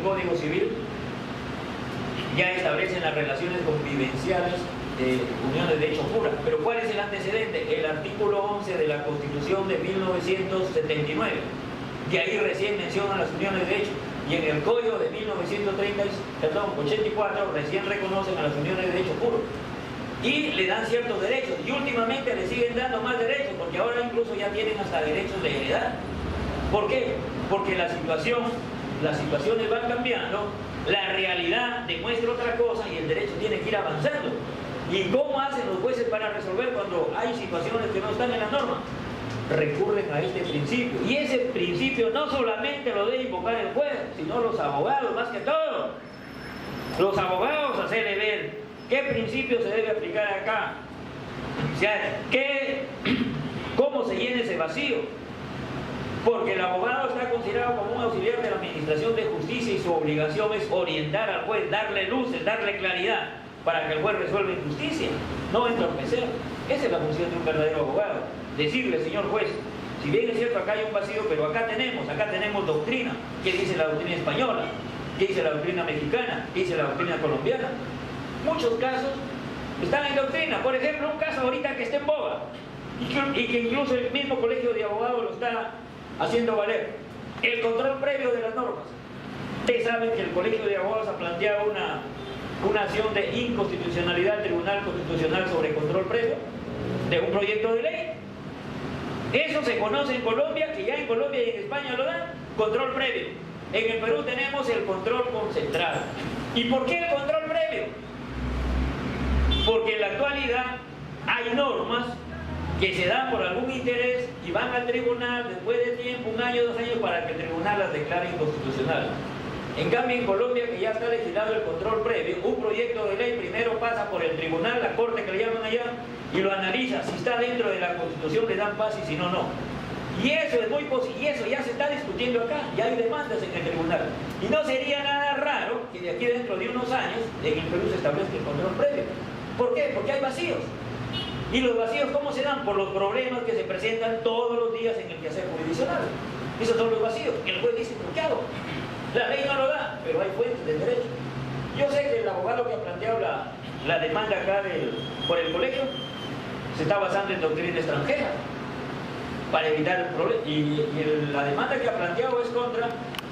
Código Civil ya establecen las relaciones convivenciales de uniones de hecho pura. Pero ¿cuál es el antecedente? El artículo 11 de la Constitución de 1979. De ahí recién mencionan las uniones de hecho. Y en el Código de 1984 recién reconocen a las uniones de hecho puro. Y le dan ciertos derechos. Y últimamente le siguen dando más derechos, porque ahora incluso ya tienen hasta derechos de heredad. ¿Por qué? Porque las situaciones van cambiando, la realidad demuestra otra cosa y el derecho tiene que ir avanzando. ¿Y cómo hacen los jueces para resolver cuando hay situaciones que no están en la norma? Recurren a este principio. Y ese principio no solamente lo debe invocar el juez, sino los abogados, más que todo. Los abogados hacerle ver qué principio se debe aplicar acá. O sea, cómo se llena ese vacío. Porque el abogado está considerado como un auxiliar de la administración de justicia y su obligación es orientar al juez, darle luces, darle claridad para que el juez resuelva en justicia, no entorpecer. Esa es la función de un verdadero abogado. Decirle, señor juez, si bien es cierto acá hay un vacío, pero acá tenemos doctrina. ¿Qué dice la doctrina española? ¿Qué dice la doctrina mexicana? ¿Qué dice la doctrina colombiana? Muchos casos están en doctrina. Por ejemplo, un caso ahorita que está en boga y que incluso el mismo colegio de abogados lo está haciendo valer: el control previo de las normas. Ustedes saben que el colegio de abogados ha planteado una acción de inconstitucionalidad al Tribunal Constitucional sobre control previo de un proyecto de ley. Eso se conoce en Colombia, que ya en Colombia y en España lo dan, control previo. En el Perú tenemos el control concentrado. ¿Y por qué el control previo? Porque en la actualidad hay normas que se dan por algún interés y van al tribunal después de tiempo, 1 año, 2 años, para que el tribunal las declare inconstitucionales. En cambio, en Colombia, que ya está legislado el control previo, un proyecto de ley primero pasa por el tribunal, la corte que le llaman allá, y lo analiza. Si está dentro de la Constitución le dan paz y si no, no. Y eso es muy posible, y eso ya se está discutiendo acá, ya hay demandas en el tribunal. Y no sería nada raro que de aquí dentro de unos años en el Perú se establezca el control previo. ¿Por qué? Porque hay vacíos. ¿Y los vacíos cómo se dan? Por los problemas que se presentan todos los días en el quehacer jurisdiccional. Esos son los vacíos. El juez dice, ¿por qué hago? La ley no lo da, pero hay fuentes de derecho. Yo sé que el abogado que ha planteado la demanda acá por el colegio se está basando en doctrina extranjera para evitar el problema. Y la demanda que ha planteado es contra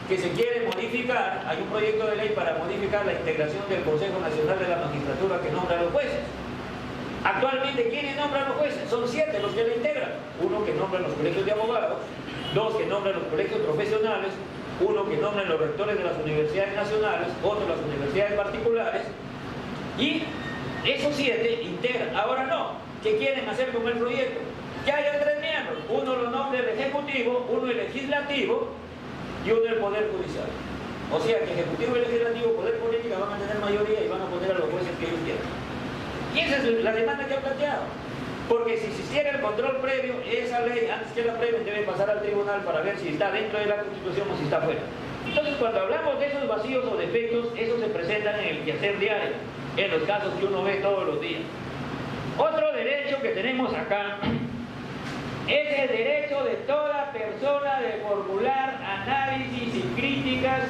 que se quiere modificar, hay un proyecto de ley para modificar la integración del Consejo Nacional de la Magistratura que nombra a los jueces. Actualmente, ¿quiénes nombran los jueces? Son 7 los que la integran. 1 que nombran los colegios de abogados, 2 que nombran los colegios profesionales, 1 que nombran los rectores de las universidades nacionales, otro las universidades particulares, y esos 7 integran. Ahora no, ¿qué quieren hacer con el proyecto? Que haya 3 miembros, 1 lo nombra el Ejecutivo, 1 el Legislativo y 1 el Poder Judicial. O sea que Ejecutivo y Legislativo, Poder Política, van a tener mayoría y van a poner a los jueces que ellos quieran. Y esa es la demanda que ha planteado. Porque si existiera el control previo, esa ley, antes que la aprueben, debe pasar al tribunal para ver si está dentro de la Constitución o si está fuera. Entonces, cuando hablamos de esos vacíos o defectos, esos se presentan en el quehacer diario, en los casos que uno ve todos los días. Otro derecho que tenemos acá es el derecho de toda persona de formular análisis y críticas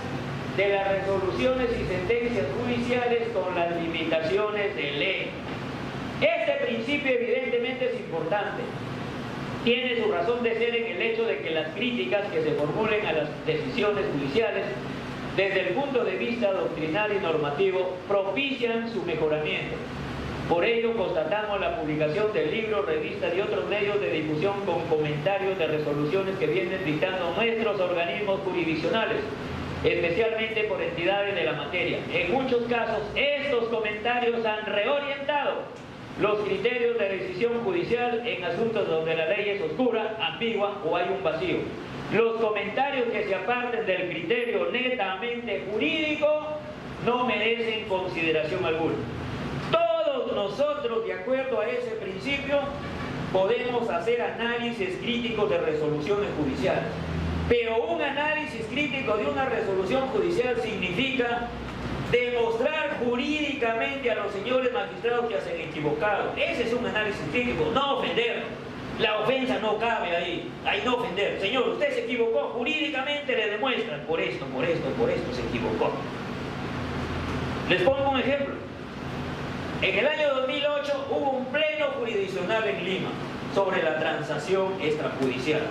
de las resoluciones y sentencias judiciales con las limitaciones de ley. Este principio evidentemente es importante. Tiene su razón de ser en el hecho de que las críticas que se formulen a las decisiones judiciales desde el punto de vista doctrinal y normativo propician su mejoramiento. Por ello constatamos la publicación de libros, revistas y otros medios de difusión con comentarios de resoluciones que vienen dictando nuestros organismos jurisdiccionales, especialmente por entidades de la materia. En muchos casos estos comentarios han reorientado los criterios de decisión judicial en asuntos donde la ley es oscura, ambigua o hay un vacío. Los comentarios que se aparten del criterio netamente jurídico no merecen consideración alguna. Todos nosotros, de acuerdo a ese principio, podemos hacer análisis críticos de resoluciones judiciales. Pero un análisis crítico de una resolución judicial significa demostrar jurídicamente a los señores magistrados que se han equivocado. Ese es un análisis crítico, no ofender. La ofensa no cabe ahí, hay no ofender. Señor, usted se equivocó, jurídicamente le demuestran, por esto se equivocó. Les pongo un ejemplo. En el año 2008 hubo un pleno jurisdiccional en Lima sobre la transacción extrajudicial.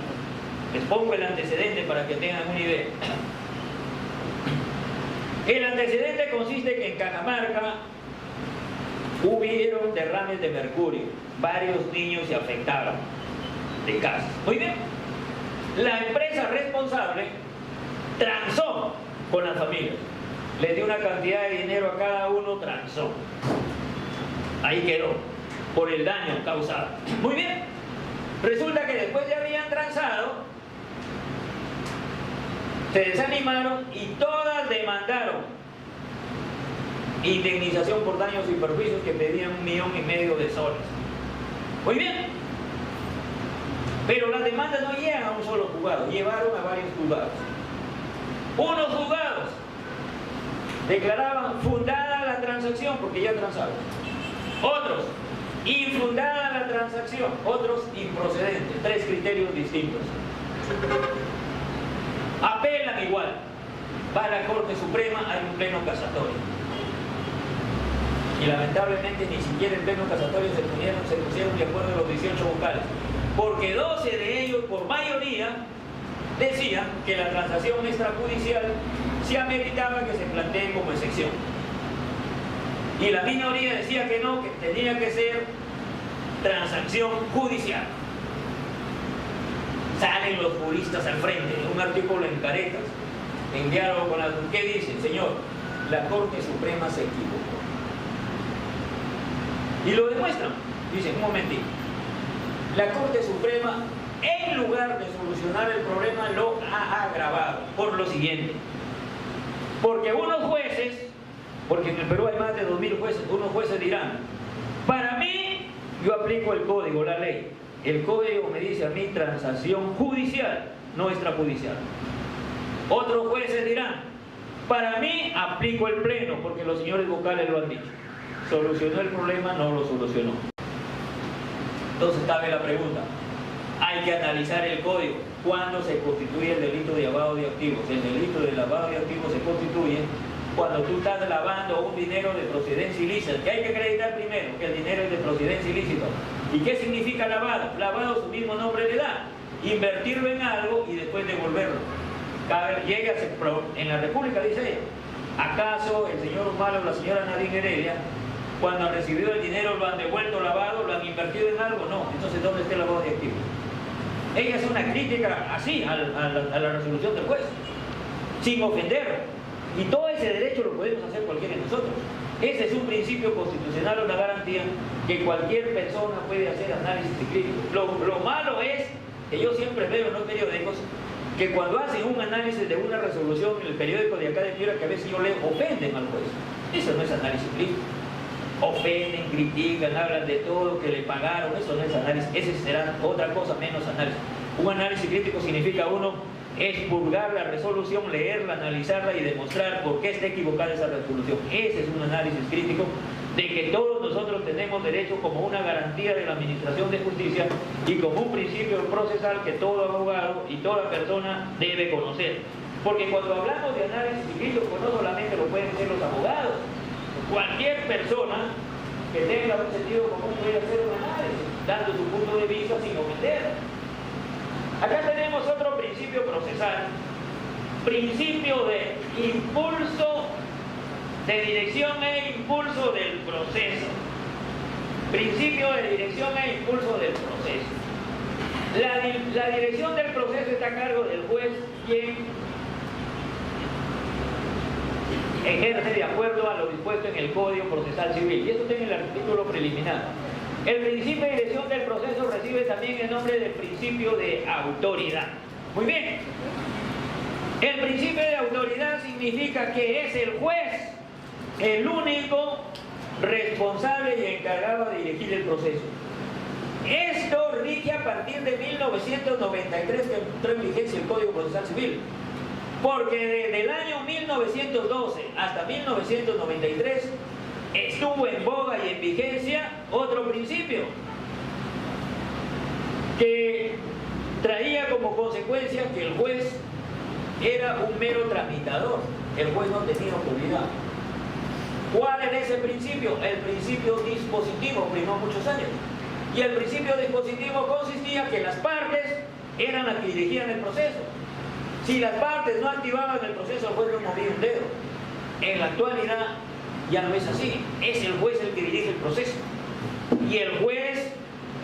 Les pongo el antecedente para que tengan una idea. El antecedente consiste que en Cajamarca hubieron derrames de mercurio. Varios niños se afectaron de casa. Muy bien. La empresa responsable transó con las familias. Les dio una cantidad de dinero a cada uno, transó. Ahí quedó, por el daño causado. Muy bien. Resulta que después de habían transado, se desanimaron y todas demandaron indemnización por daños y perjuicios que pedían 1,5 millones de soles. Muy bien. Pero las demandas no llegan a un solo juzgado, llevaron a varios juzgados. Unos juzgados declaraban fundada la transacción porque ya transaron. Otros, infundada la transacción. Otros, improcedente. 3 criterios distintos. Apelan igual. Va a la Corte Suprema, hay un pleno casatorio. Y lamentablemente ni siquiera el pleno casatorio se pusieron de acuerdo los 18 vocales. Porque 12 de ellos, por mayoría, decían que la transacción extrajudicial se ameritaba que se plantee como excepción. Y la minoría decía que no, que tenía que ser transacción judicial. Salen los juristas al frente, en un artículo en Caretas, en diálogo con la... ¿Qué dicen? Señor, la Corte Suprema se equivocó. Y lo demuestran. Dicen, un momentito. La Corte Suprema, en lugar de solucionar el problema, lo ha agravado. Por lo siguiente. Porque unos jueces, porque en el Perú hay más de 2.000 jueces, unos jueces dirán, para mí, yo aplico el código, la ley. El código me dice a mí transacción judicial, no extrajudicial. Otros jueces dirán, para mí aplico el pleno, porque los señores vocales lo han dicho. ¿Solucionó el problema? No lo solucionó. Entonces cabe la pregunta, hay que analizar el código. ¿Cuándo se constituye el delito de lavado de activos? El delito de lavado de activos se constituye cuando tú estás lavando un dinero de procedencia ilícita, que hay que acreditar primero que el dinero es de procedencia ilícita. ¿Y qué significa lavado? Lavado, su mismo nombre le da. Invertirlo en algo y después devolverlo. Llega en la República, dice ella, ¿acaso el señor Humala o la señora Nadine Heredia, cuando han recibido el dinero, lo han devuelto lavado, lo han invertido en algo? No. Entonces, ¿dónde está el lavado de activos? Ella hace una crítica así a la resolución del juez, sin ofender. Y todo ese derecho lo podemos hacer cualquiera de nosotros. Ese es un principio constitucional, una garantía que cualquier persona puede hacer análisis crítico. Lo malo es que yo siempre veo en los periódicos que cuando hacen un análisis de una resolución en el periódico de acá de Piura, que a veces yo leo, ofenden al juez. Eso no es análisis crítico. Ofenden, critican, hablan de todo, que le pagaron, eso no es análisis. Ese será otra cosa menos análisis. Un análisis crítico significa uno expurgar la resolución, leerla, analizarla y demostrar por qué está equivocada esa resolución. Ese es un análisis crítico de que todos nosotros tenemos derecho como una garantía de la administración de justicia y como un principio procesal que todo abogado y toda persona debe conocer. Porque cuando hablamos de análisis crítico, pues no solamente lo pueden hacer los abogados, cualquier persona que tenga un sentido común puede hacer un análisis, dando su punto de vista sin ofender. Acá tenemos otro principio procesal, principio de impulso, de dirección e impulso del proceso. Principio de dirección e impulso del proceso. La dirección del proceso está a cargo del juez, quien ejerce de acuerdo a lo dispuesto en el Código Procesal Civil. Y eso está en el artículo preliminar. El principio de dirección del proceso recibe también el nombre del principio de autoridad. Muy bien. El principio de autoridad significa que es el juez el único responsable y encargado de dirigir el proceso. Esto rige a partir de 1993, que entró en vigencia el Código Procesal Civil. Porque desde el año 1912 hasta 1993 estuvo en boga y en vigencia otro principio, que traía como consecuencia que el juez era un mero tramitador, el juez no tenía autoridad. ¿Cuál era ese principio? El principio dispositivo, primó muchos años. Y el principio dispositivo consistía que las partes eran las que dirigían el proceso. Si las partes no activaban el proceso, el juez no movía un dedo. En la actualidad ya no es así, es el juez el que dirige el proceso. Y el juez,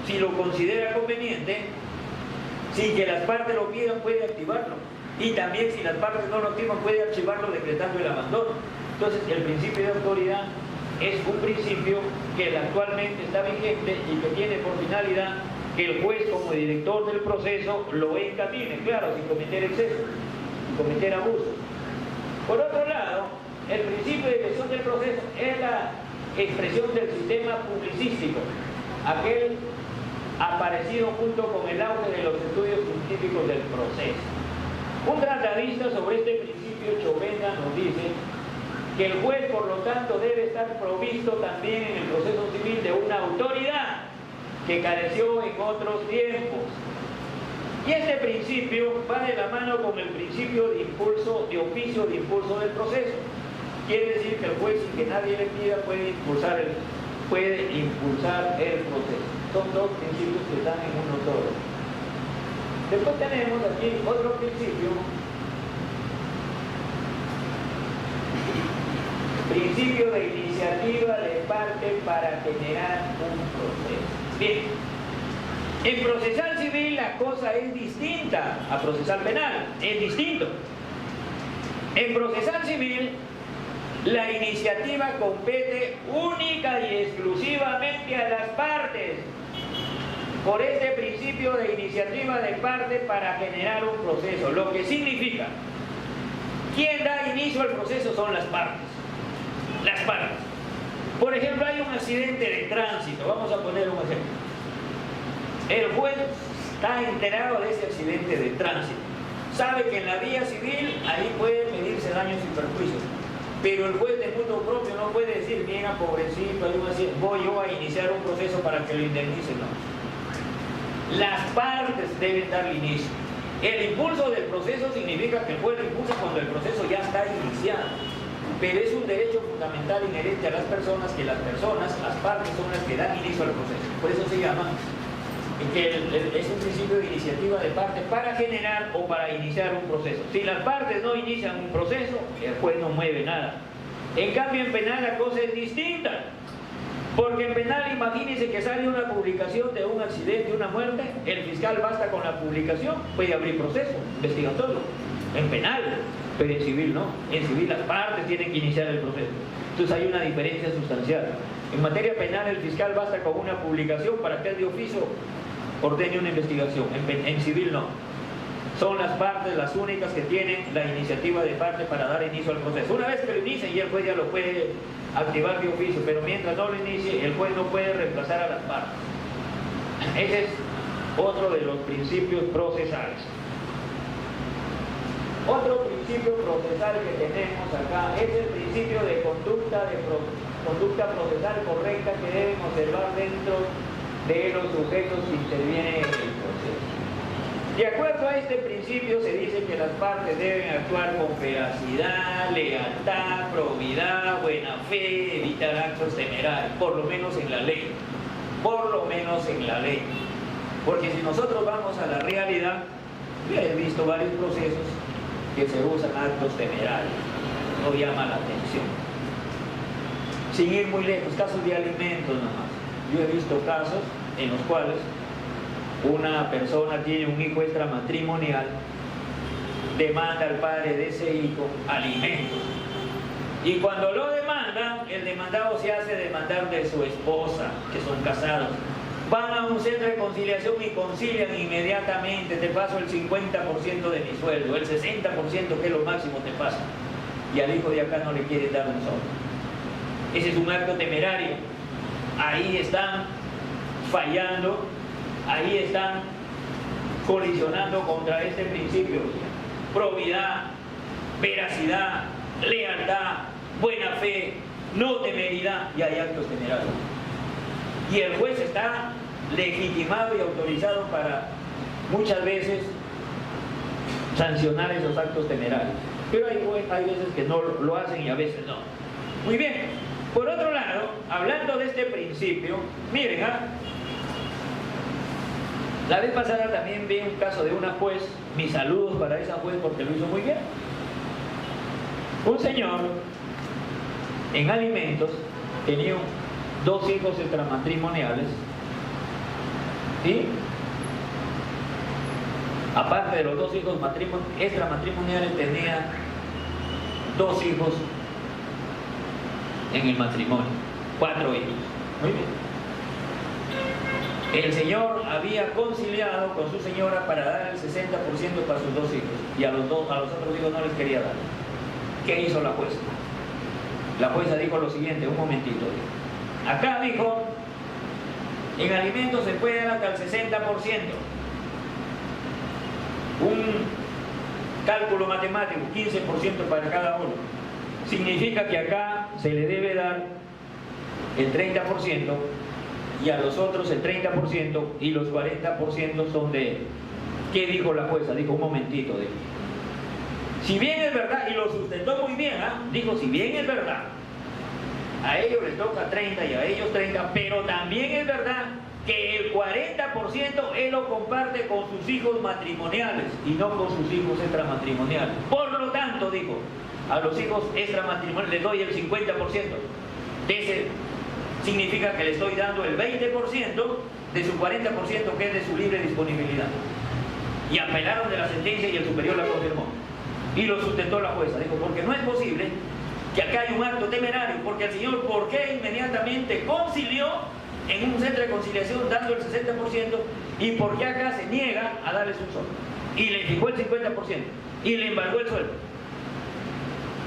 si lo considera conveniente, sin que las partes lo pidan, puede activarlo. Y también si las partes no lo activan, puede archivarlo decretando el abandono. Entonces, el principio de autoridad es un principio que actualmente está vigente y que tiene por finalidad que el juez, como director del proceso, lo encamine, claro, sin cometer excesos, sin cometer abusos. Por otro lado, el principio de gestión del proceso es la expresión del sistema publicístico, aquel aparecido junto con el auge de los estudios científicos del proceso. Un tratadista sobre este principio, Chovenda, nos dice que el juez, por lo tanto, debe estar provisto también en el proceso civil de una autoridad que careció en otros tiempos. Y este principio va de la mano con el principio de impulso, de oficio de impulso del proceso. Quiere decir que el juez, sin que nadie le pida, puede impulsar el proceso. Son dos principios que están en uno solo. Después tenemos aquí otro principio. Principio de iniciativa de parte para generar un proceso. Bien, en procesal civil la cosa es distinta a procesal penal, es distinto. En procesal civil la iniciativa compete única y exclusivamente a las partes, por este principio de iniciativa de parte para generar un proceso, lo que significa, quien da inicio al proceso son las partes. Las partes. Por ejemplo, hay un accidente de tránsito, vamos a poner un ejemplo. El juez está enterado de ese accidente de tránsito, sabe que en la vía civil ahí pueden medirse daños y perjuicios, pero el juez de mutuo propio no puede decir, mira, pobrecito, hay un accidente, voy yo a iniciar un proceso para que lo indemnicen. No. Las partes deben darle inicio. El impulso del proceso significa que el juez lo impulsa cuando el proceso ya está iniciado. Pero es un derecho fundamental inherente a las personas, que las partes son las que dan inicio al proceso. Por eso se llama que es un principio de iniciativa de parte para generar o para iniciar un proceso. Si las partes no inician un proceso, el juez no mueve nada. En cambio, en penal la cosa es distinta. Porque en penal, imagínense que sale una publicación de un accidente, una muerte, el fiscal basta con la publicación, puede abrir proceso investigatorio. En penal, pero en civil no. En civil las partes tienen que iniciar el proceso. Entonces hay una diferencia sustancial. En materia penal el fiscal basta con una publicación para que el de oficio ordene una investigación. En civil no. Son las partes las únicas que tienen la iniciativa de parte para dar inicio al proceso. Una vez que lo inicie, y el juez ya lo puede activar de oficio, pero mientras no lo inicie, el juez no puede reemplazar a las partes. Ese es otro de los principios procesales. Otro principio procesal que tenemos acá es el principio de conducta procesal correcta que deben observar dentro de los sujetos que intervienen en el proceso. De acuerdo a este principio se dice que las partes deben actuar con veracidad, lealtad, probidad, buena fe, evitar actos temerarios, por lo menos en la ley. Por lo menos en la ley. Porque si nosotros vamos a la realidad, ya he visto varios procesos que se usan actos temerarios, no llama la atención. Sin ir muy lejos, casos de alimentos nomás. Yo he visto casos en los cuales una persona tiene un hijo extramatrimonial, demanda al padre de ese hijo alimentos. Y cuando lo demandan, el demandado se hace demandar de su esposa, que son casados. Van a un centro de conciliación y concilian inmediatamente, te paso el 50% de mi sueldo, el 60% que es lo máximo te pasa. Y al hijo de acá no le quieren dar un solo. Ese es un acto temerario. Ahí están fallando, ahí están colisionando contra este principio. Probidad, veracidad, lealtad, buena fe, no temeridad, y hay actos temerarios. Y el juez está legitimado y autorizado para muchas veces sancionar esos actos temerarios. Pero hay veces que no lo hacen y a veces no. Muy bien. Por otro lado, hablando de este principio, miren, la vez pasada también vi un caso de una juez, mis saludos para esa juez porque lo hizo muy bien. Un señor en alimentos tenía 2 hijos extramatrimoniales y aparte de los 2 hijos extramatrimoniales tenía 2 hijos en el matrimonio, 4 hijos. Muy bien. El señor había conciliado con su señora para dar el 60% para sus 2 hijos y a los otros hijos no les quería dar. ¿Qué hizo la jueza? La jueza dijo lo siguiente, un momentito. Acá dijo, en alimentos se puede dar hasta el 60%. Un cálculo matemático, 15% para cada uno. Significa que acá se le debe dar el 30% y a los otros el 30% y los 40% son de él. ¿Qué dijo la jueza? Dijo, un momentito, dijo. Si bien es verdad, y lo sustentó muy bien, dijo, si bien es verdad, a ellos les toca 30 y a ellos 30, pero también es verdad que el 40% él lo comparte con sus hijos matrimoniales y no con sus hijos extramatrimoniales. Por lo tanto, dijo, a los hijos extramatrimoniales les doy el 50%. De ese significa que le estoy dando el 20% de su 40% que es de su libre disponibilidad. Y apelaron de la sentencia y el superior la confirmó. Y lo sustentó la jueza. Dijo, porque no es posible que acá haya un acto temerario, porque el señor, ¿por qué inmediatamente concilió en un centro de conciliación dando el 60% y por qué acá se niega a darles un solo? Y le fijó el 50% y le embargó el sueldo.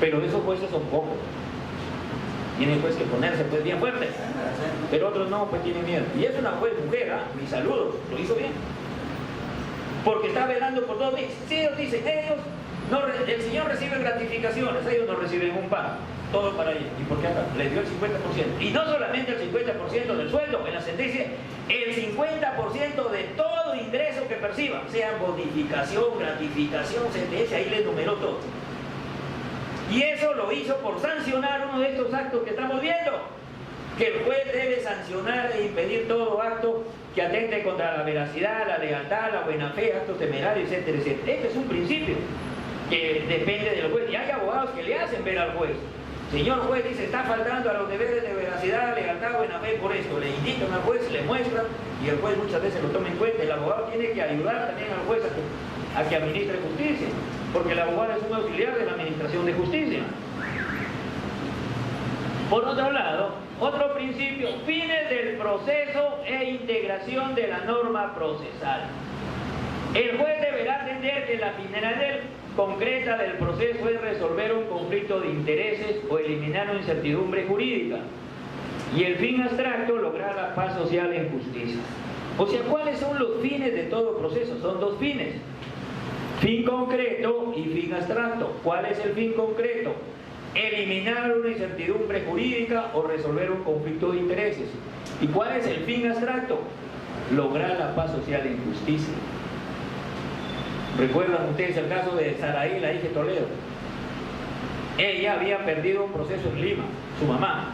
Pero esos jueces son pocos. Tienen pues que ponerse pues bien fuerte. Pero otros no, pues tienen miedo. Y es una juez mujer, mis saludos, lo hizo bien. Porque está velando por todos. Si ellos dicen, el señor recibe gratificaciones, ellos no reciben un pago. Todo para ellos. ¿Y por qué acá? Les dio el 50%. Y no solamente el 50% del sueldo, en la sentencia, el 50% de todo ingreso que perciba, sea bonificación, gratificación, sentencia, ahí les numeró todo. Y eso lo hizo por sancionar uno de estos actos que estamos viendo. Que el juez debe sancionar e impedir todo acto que atente contra la veracidad, la lealtad, la buena fe, actos temerarios, etcétera, etcétera. Este es un principio que depende del juez. Y hay abogados que le hacen ver al juez. Señor juez, dice, está faltando a los deberes de veracidad, lealtad, buena fe por esto. Le indican al juez, le muestran y el juez muchas veces lo toma en cuenta. El abogado tiene que ayudar también al juez a que administre justicia, porque el abogado es un auxiliar de la administración de justicia. Por otro lado, otro principio, fines del proceso e integración de la norma procesal. El juez deberá atender que la finalidad concreta del proceso es resolver un conflicto de intereses o eliminar una incertidumbre jurídica. Y el fin abstracto, lograr la paz social en justicia. O sea, ¿cuáles son los fines de todo proceso? Son 2 fines. Fin concreto y fin abstracto. ¿Cuál es el fin concreto? Eliminar una incertidumbre jurídica o resolver un conflicto de intereses. ¿Y cuál es el fin abstracto? Lograr la paz social en justicia. ¿Recuerdan ustedes el caso de Saraí, la hija de Toledo? Ella había perdido un proceso en Lima, su mamá.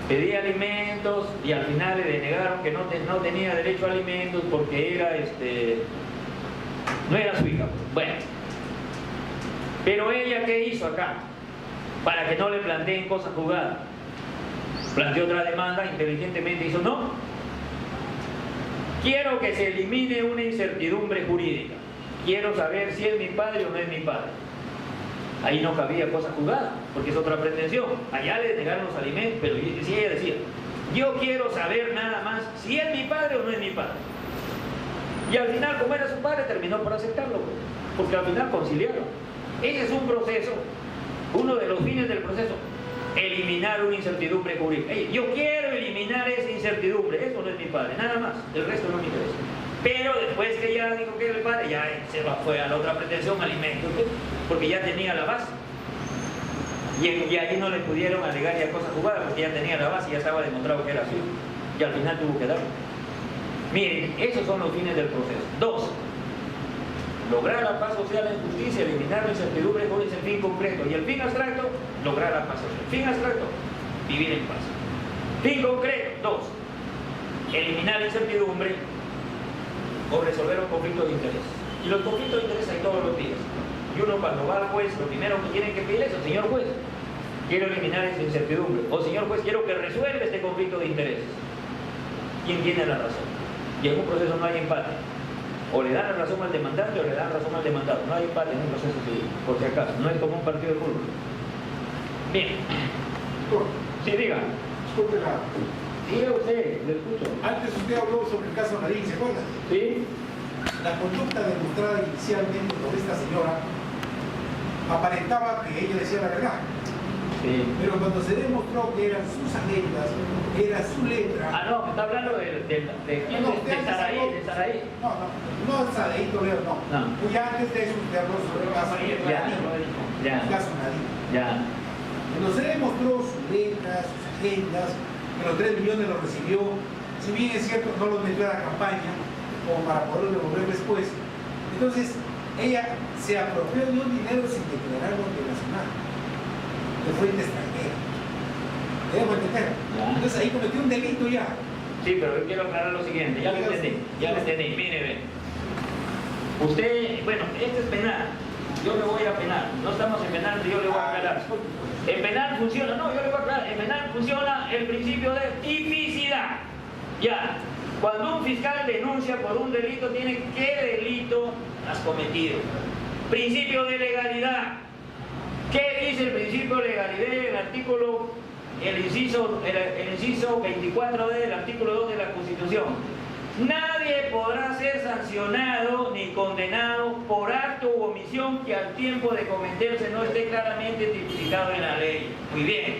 Pedía alimentos y al final le denegaron que no tenía derecho a alimentos porque era no era su hija. Bueno, pero ella, ¿qué hizo acá? Para que no le planteen cosas jugadas. Planteó otra demanda, inteligentemente hizo, no, quiero que se elimine una incertidumbre jurídica. Quiero saber si es mi padre o no es mi padre. Ahí no cabía cosa jugada, porque es otra pretensión. Allá le negaron los alimentos, pero si ella decía, yo quiero saber nada más si es mi padre o no es mi padre. Y al final, como era su padre, terminó por aceptarlo, porque al final conciliaron. Ese es un proceso, uno de los fines del proceso, eliminar una incertidumbre jurídica. Yo quiero eliminar esa incertidumbre, eso no es mi padre, nada más, el resto no me interesa. Pero después que ya dijo que era el padre, ya se fue a la otra pretensión, alimentos, porque ya tenía la base. Y ahí no le pudieron alegar ya cosas jugadas, porque ya tenía la base y ya estaba demostrado que era así. Y al final tuvo que darlo. Miren, esos son los fines del proceso. 2. Lograr la paz social en justicia, eliminar la incertidumbre con ese fin concreto. Y el fin abstracto, lograr la paz social. Fin abstracto, vivir en paz. Fin concreto, 2. Eliminar la incertidumbre o resolver un conflicto de interés. Y los conflictos de interés hay todos los días. Y uno cuando va al juez, lo primero que tiene que pedir es: señor juez, quiero eliminar esa incertidumbre. O señor juez, quiero que resuelva este conflicto de intereses. ¿Quién tiene la razón? Y en un proceso no hay empate. O le dan la razón al demandante o le dan razón al demandado. No hay empate en un proceso civil, por si acaso. No es como un partido de fútbol. Bien. Sí, diga. Disculpe la... Diga usted, le escucho. Antes usted habló sobre el caso Narín, ¿se acuerda? Sí. La conducta demostrada inicialmente por esta señora aparentaba que ella decía la verdad. Sí. Pero cuando se demostró que eran sus agendas, era su letra... Ah, no, me está hablando de Saraí. No, Saraí Toledo, no. Y antes de eso usted habló sobre el caso Narín. El caso Narín. Ya. Cuando se demostró su letra, sus agendas, que los 3 millones los recibió, si bien es cierto no los metió a la campaña, como para poder devolver después. Entonces, ella se apropió de un dinero sin declarar multinacional, de fuente extranjera. ¿Debo entender? Entonces ahí cometió un delito ya. Sí, pero yo quiero aclarar lo siguiente, ya lo entendí, mire, ve. Usted, bueno, este es penal, yo le voy a penal, no estamos en penal, yo le voy a aclarar. En penal funciona, no, yo le voy a aclarar, en penal funciona el principio de tipicidad. Ya, cuando un fiscal denuncia por un delito, tiene qué delito has cometido. Principio de legalidad. ¿Qué dice el principio de legalidad? El artículo, el inciso 24D del artículo 2 de la Constitución. Nadie podrá ser sancionado ni condenado por acto u omisión que al tiempo de cometerse no esté claramente tipificado en la ley. Muy bien.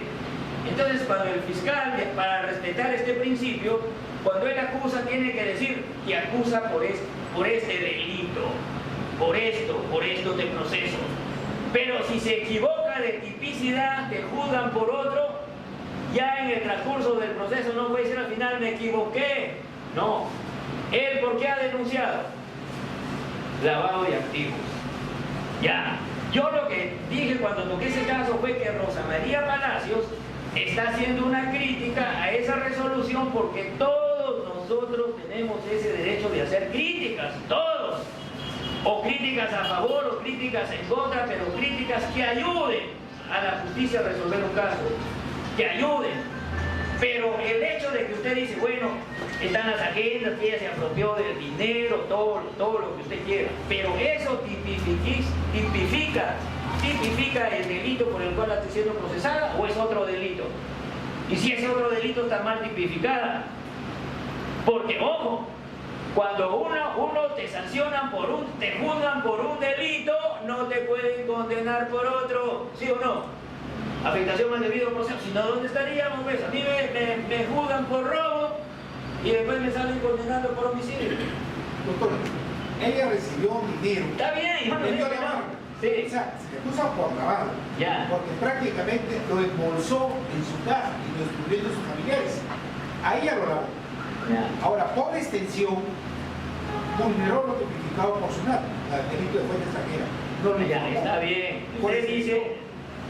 Entonces, cuando el fiscal, para respetar este principio, cuando él acusa, tiene que decir que acusa por este delito, por esto de proceso. Pero si se equivoca de tipicidad, te juzgan por otro, ya en el transcurso del proceso no puede decir al final me equivoqué. No. ¿Él por qué ha denunciado? Lavado de activos. Ya. Yo lo que dije cuando toqué ese caso fue que Rosa María Palacios está haciendo una crítica a esa resolución porque todos nosotros tenemos ese derecho de hacer críticas, todos. O críticas a favor o críticas en contra, pero críticas que ayuden a la justicia a resolver un caso, que ayuden. Pero el hecho de que usted dice, bueno, están las agendas, que ella se apropió del dinero, todo lo que usted quiera, pero eso tipifica el delito por el cual está siendo procesada, o es otro delito. Y si es otro delito, está mal tipificada. Porque, ojo, cuando uno te sancionan te juzgan por un delito, no te pueden condenar por otro, ¿sí o no? Afectación al debido proceso, si no, ¿dónde estaríamos? Pues a mí me juzgan por robo y después me salen condenando por homicidio. Doctor, ella recibió un dinero. Está bien, sí. O sea, se le acusa por lavado. Ya. Porque prácticamente lo embolsó en su casa y lo excluyó de sus familiares. A ella lo lavó. Ya. Ahora, por extensión, vulneró lo tipificado por SUNAT, el delito de fuente extranjera. No le ya, está bien. Usted dice,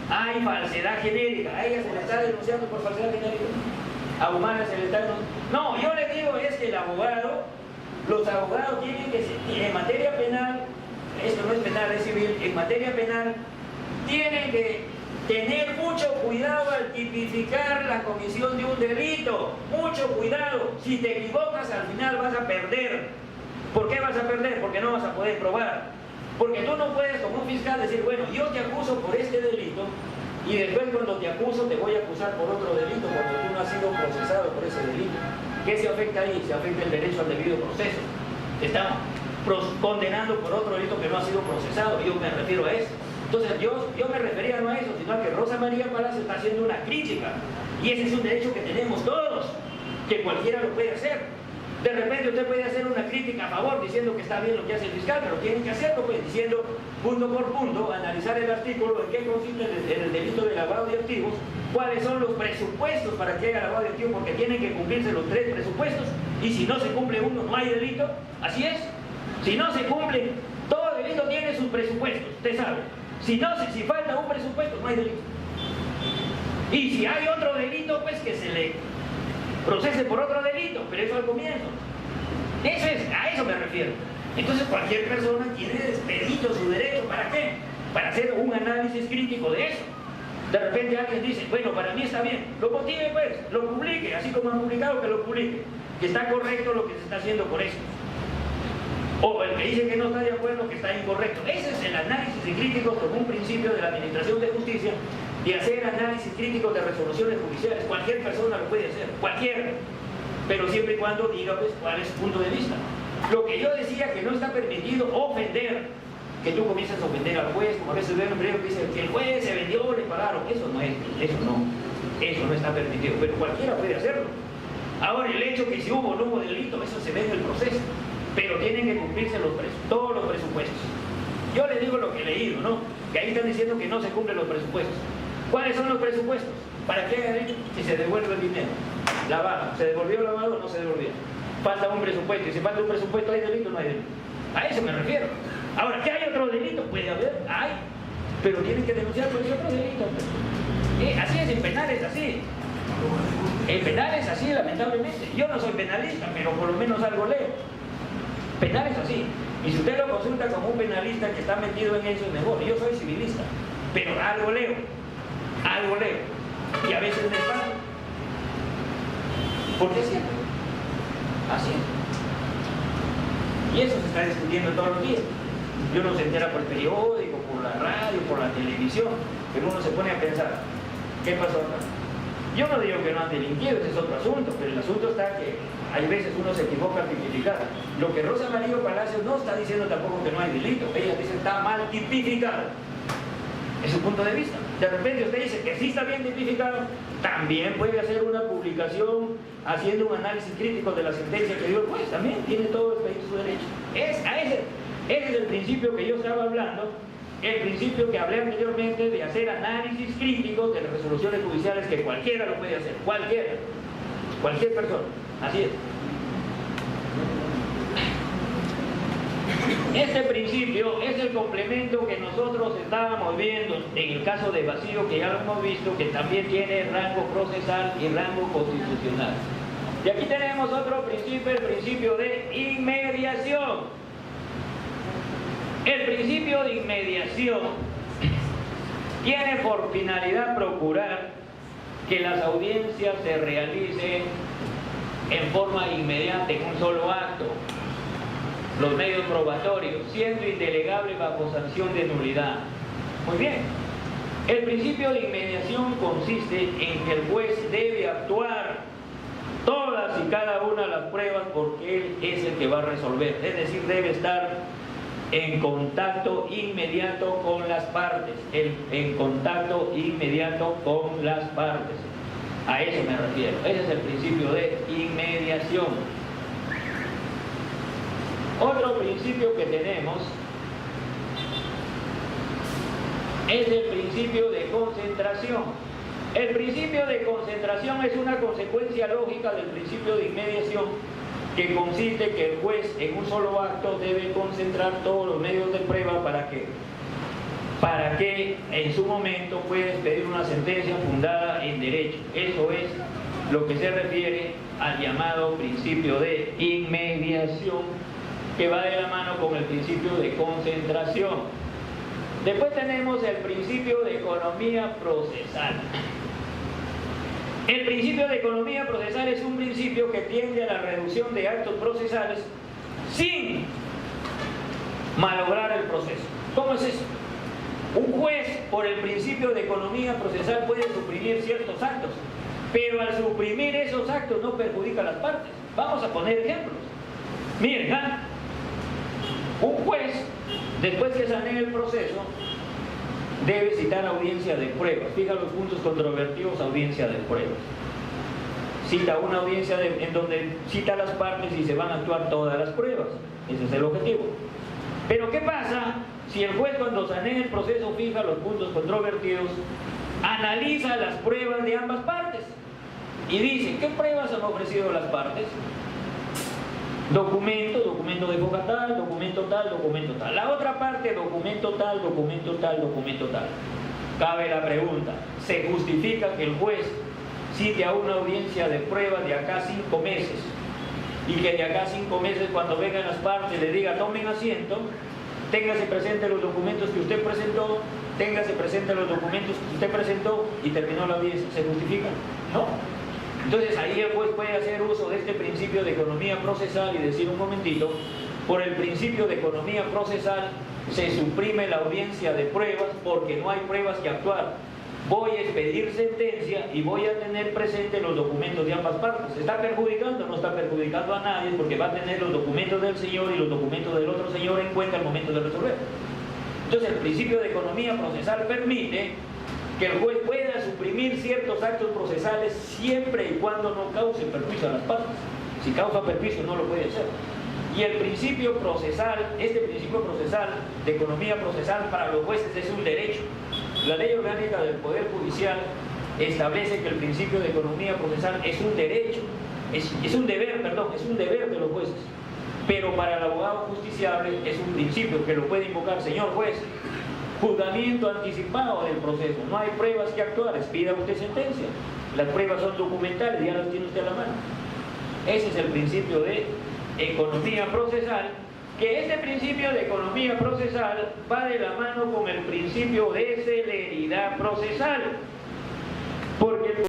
hay falsedad genérica. A ella se le está denunciando por falsedad genérica. A Humana se le está denunciando. No, yo le digo es que los abogados tienen que, en materia penal, esto no es penal, es civil, en materia penal, tienen que tener mucho cuidado al tipificar la comisión de un delito. Mucho cuidado. Si te equivocas, al final vas a perder. ¿Por qué vas a perder? Porque no vas a poder probar. Porque tú no puedes, como un fiscal, decir, bueno, yo te acuso por este delito y después cuando te acuso te voy a acusar por otro delito cuando tú no has sido procesado por ese delito. ¿Qué se afecta ahí? Se afecta el derecho al debido proceso. Te están condenando por otro delito que no ha sido procesado. Yo me refiero a eso. Entonces yo me refería no a eso, sino a que Rosa María Palacios está haciendo una crítica. Y ese es un derecho que tenemos todos, que cualquiera lo puede hacer. De repente usted puede hacer una crítica a favor diciendo que está bien lo que hace el fiscal, pero tienen que hacerlo pues diciendo punto por punto, analizar el artículo, en qué consiste el delito de lavado de activos, cuáles son los presupuestos para que haya lavado de activos, porque tienen que cumplirse los 3 presupuestos Y si no se cumple uno, no hay delito. Así es. Si no se cumple, todo delito tiene sus presupuestos, usted sabe. Si falta un presupuesto, no hay delito. Y si hay otro delito, pues que se le procese por otro delito, pero eso al comienzo. A eso me refiero. Entonces cualquier persona tiene expedito su derecho. ¿Para qué? Para hacer un análisis crítico de eso. De repente alguien dice, bueno, para mí está bien, lo motive pues, lo publique, así como han publicado, que lo publique, que está correcto lo que se está haciendo por eso. O el que dice que no está de acuerdo, que está incorrecto. Ese es el análisis crítico como un principio de la Administración de Justicia, de hacer análisis críticos de resoluciones judiciales. Cualquier persona lo puede hacer, cualquiera, pero siempre y cuando diga pues cuál es su punto de vista. Lo que yo decía, que no está permitido ofender, que tú comienzas a ofender al juez, como a veces veo un periódico que dice que el juez se vendió, le pagaron. Eso no está permitido, pero cualquiera puede hacerlo. Ahora, el hecho que si hubo o no hubo delito, eso se ve en el proceso, pero tienen que cumplirse todos los presupuestos. Yo les digo lo que he leído, ¿no? Que ahí están diciendo que no se cumplen los presupuestos. ¿Cuáles son los presupuestos? ¿Para qué hagan hecho? Si se devuelve el dinero. Lavado. ¿Se devolvió lavado o no se devolvió? Falta un presupuesto. Y si falta un presupuesto, ¿hay delito o no hay delito? A eso me refiero. Ahora, ¿que hay otro delito? Puede haber, hay. Pero tienen que denunciar por ese otro delito. Así es, en penal es así. En penal es así, lamentablemente. Yo no soy penalista, pero por lo menos algo leo. Penal es así. Y si usted lo consulta como un penalista que está metido en eso, es mejor. Yo soy civilista, pero algo leo. Y a veces me espanto. Porque es cierto. Así es. Y eso se está discutiendo todos los días. Y uno se entera por el periódico, por la radio, por la televisión, pero uno se pone a pensar, ¿qué pasó acá? Yo no digo que no han delinquido, ese es otro asunto, pero el asunto está que hay veces uno se equivoca al tipificar. Lo que Rosa María Palacios no está diciendo tampoco que no hay delito, ella dice que está mal tipificado. Es su punto de vista. De repente usted dice que sí está bien tipificado, también puede hacer una publicación haciendo un análisis crítico de la sentencia que dio el juez, también tiene todo el país su derecho. Ese es el principio que yo estaba hablando, el principio que hablé anteriormente de hacer análisis críticos de las resoluciones judiciales, que cualquiera lo puede hacer, cualquier persona, así es. Este principio es el complemento que nosotros estábamos viendo en el caso de vacío, que ya lo hemos visto, que también tiene rango procesal y rango constitucional. Y aquí tenemos otro principio, el principio de inmediación. El principio de inmediación tiene por finalidad procurar que las audiencias se realicen en forma inmediata, en un solo acto, los medios probatorios, siendo indelegable bajo sanción de nulidad. Muy bien. El principio de inmediación consiste en que el juez debe actuar todas y cada una de las pruebas porque él es el que va a resolver, es decir, debe estar en contacto inmediato con las partes, en contacto inmediato con las partes. A eso me refiero. Ese es el principio de inmediación. Otro principio que tenemos es el principio de concentración. El principio de concentración es una consecuencia lógica del principio de inmediación, que consiste que el juez en un solo acto debe concentrar todos los medios de prueba para que en su momento pueda expedir una sentencia fundada en derecho. Eso es lo que se refiere al llamado principio de inmediación, que va de la mano con el principio de concentración. Después tenemos el principio de economía procesal. El principio de economía procesal es un principio que tiende a la reducción de actos procesales sin malograr el proceso. ¿Cómo es eso? Un juez, por el principio de economía procesal, puede suprimir ciertos actos, pero al suprimir esos actos no perjudica a las partes. Vamos a poner ejemplos. Miren, un juez, después que sanee el proceso, debe citar audiencia de pruebas. Fija los puntos controvertidos, audiencia de pruebas. Cita una audiencia en donde cita las partes y se van a actuar todas las pruebas. Ese es el objetivo. Pero ¿qué pasa si el juez, cuando sanee el proceso, fija los puntos controvertidos, analiza las pruebas de ambas partes y dice, ¿qué pruebas han ofrecido las partes? Documento de boca tal, documento tal, documento tal. La otra parte, documento tal, documento tal, documento tal. Cabe la pregunta, ¿se justifica que el juez cite a una audiencia de prueba de acá 5 meses y que de acá 5 meses cuando vengan las partes le diga tomen asiento, téngase presente los documentos que usted presentó, téngase presente los documentos que usted presentó y terminó la audiencia? ¿Se justifica? No. Entonces ahí el juez puede hacer uso de este principio de economía procesal y decir un momentito, por el principio de economía procesal se suprime la audiencia de pruebas porque no hay pruebas que actuar. Voy a expedir sentencia y voy a tener presente los documentos de ambas partes. ¿Está perjudicando? No está perjudicando a nadie porque va a tener los documentos del señor y los documentos del otro señor en cuenta al momento de resolver. Entonces el principio de economía procesal permite que el juez pueda suprimir ciertos actos procesales siempre y cuando no cause perjuicio a las partes. Si causa perjuicio no lo puede hacer. Y el principio procesal, este principio procesal de economía procesal para los jueces es un derecho. La ley orgánica del Poder Judicial establece que el principio de economía procesal es un derecho, es un deber de los jueces. Pero para el abogado justiciable es un principio que lo puede invocar, señor juez, juzgamiento anticipado del proceso, no hay pruebas que actuar, expida usted sentencia. Las pruebas son documentales, ya las tiene usted a la mano. Ese es el principio de economía procesal, que este principio de economía procesal va de la mano con el principio de celeridad procesal.